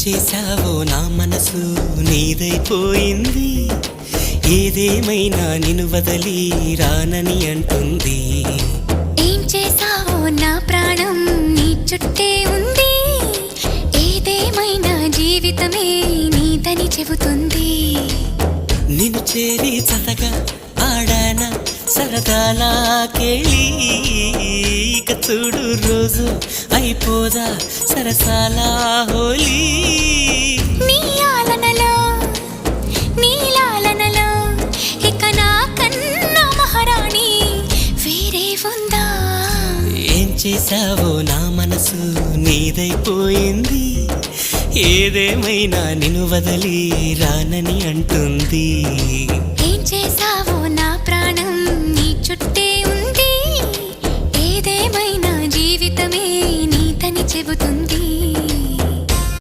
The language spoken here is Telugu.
చేశావో నా మనసు నీదైపోయింది. ఏదేమైనా నిన్ను వదలి రానని అంటుంది. ఏం చేశావో నా ప్రాణం నీ చుట్టే ఉంది. ఏదేమైనా జీవితమే నీదని చెబుతుంది. నిన్ను చేరి చతగా ఆడాన సరదాలా కేళి. ఇక చూడు రోజు అయిపోదా సరసాల హోలీ. నీ ఆలనలో నీ లాలనలో ఇక నా కన్నా మహారాణి వేరే ఉందా? ఏం చేశావో నా మనసు నీదైపోయింది. ఏదేమైనా నిన్ను వదలి రానని అంటుంది. ఏం చేశావో నా ప్రాణం నీ చుట్టే ఉంది. ఏదేమైనా జీవితమే నీదని చెబుతుంది.